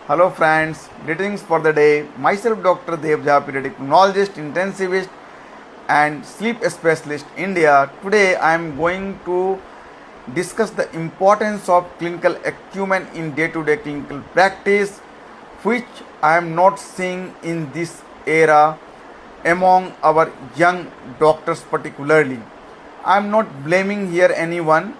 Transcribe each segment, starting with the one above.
Hello friends, greetings for the day. Myself Dr. Dev Jha, pediatric pulmonologist, intensivist and sleep specialist India. Today I am going to discuss the importance of clinical acumen in day-to-day clinical practice, which I am not seeing in this era among our young doctors particularly. I am not blaming here anyone,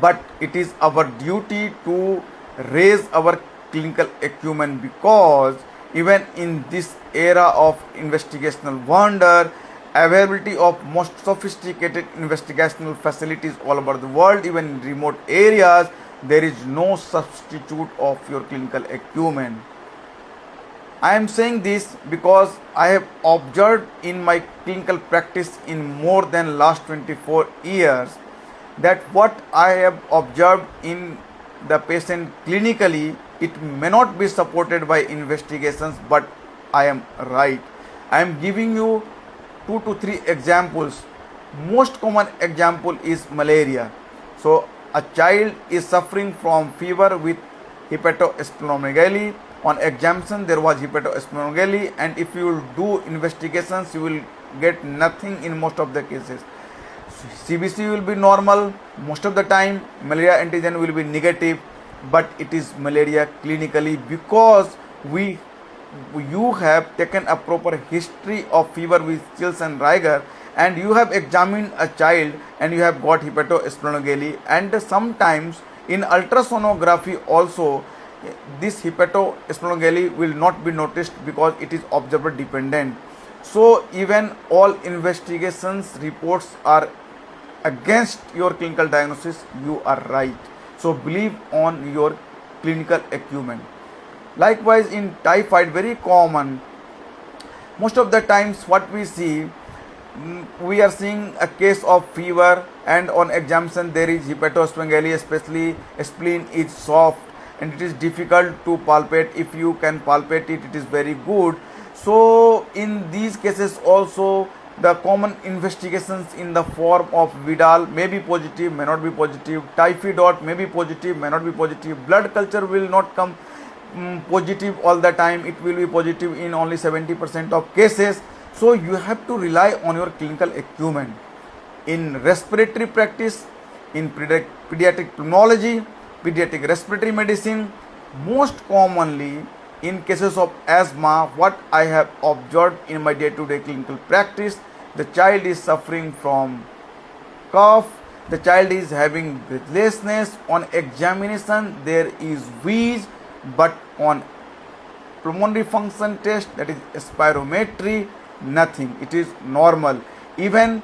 but it is our duty to raise our clinical acumen, because even in this era of investigational wonder, availability of most sophisticated investigational facilities all over the world, even in remote areas, there is no substitute of your clinical acumen. I am saying this because I have observed in my clinical practice in more than last 24 years that what I have observed in the patient clinically, it may not be supported by investigations, but I am right. I am giving you 2 to 3 examples. Most common example is malaria. So a child is suffering from fever with hepatosplenomegaly. On examination there was hepatosplenomegaly, and if you will do investigations you will get nothing in most of the cases. CBC will be normal most of the time, malaria antigen will be negative, but it is malaria clinically because you have taken a proper history of fever with chills and rigor, and you have examined a child and you have got hepatosplenomegaly, and sometimes in ultrasonography also this hepatosplenomegaly will not be noticed because it is observer dependent. So even all investigations reports are against your clinical diagnosis, you are right. So believe on your clinical acumen. Likewise in typhoid, very common. Most of the times what we see, we are seeing a case of fever, and on examination there is hepatosplenomegaly, especially spleen is soft and it is difficult to palpate. If you can palpate it, it is very good. So in these cases also the common investigations in the form of Vidal may be positive, may not be positive, typhoid may be positive, may not be positive, blood culture will not come positive all the time, it will be positive in only 70% of cases. So you have to rely on your clinical acumen. In respiratory practice, in pediatric pulmonology, pediatric respiratory medicine, most commonly in cases of asthma, what I have observed in my day-to-day clinical practice, the child is suffering from cough, the child is having breathlessness. On examination there is wheeze, but on pulmonary function test, that is spirometry, nothing, it is normal. Even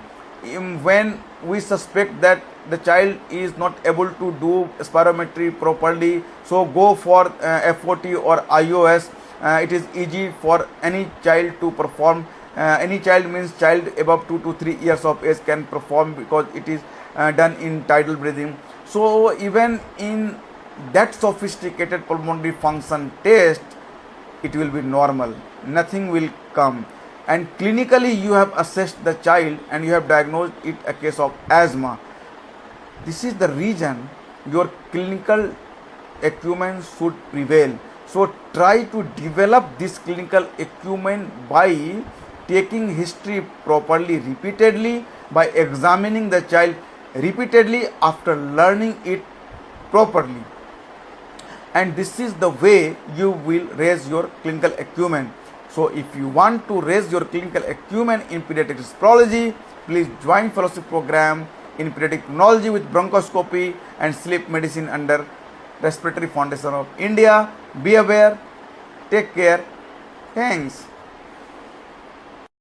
when we suspect that the child is not able to do spirometry properly, so go for FOT or IOS. It is easy for any child to perform. Any child means child above 2 to 3 years of age can perform, because it is done in tidal breathing. So even in that sophisticated pulmonary function test, it will be normal, nothing will come. And clinically you have assessed the child and you have diagnosed it a case of asthma. This is the reason your clinical acumen should prevail. So try to develop this clinical acumen by taking history properly, repeatedly, by examining the child repeatedly after learning it properly. And this is the way you will raise your clinical acumen. So if you want to raise your clinical acumen in pediatric respirology, please join fellowship program in pediatric pulmonology with bronchoscopy and sleep medicine under Respiratory Foundation of India. Be aware, take care, thanks.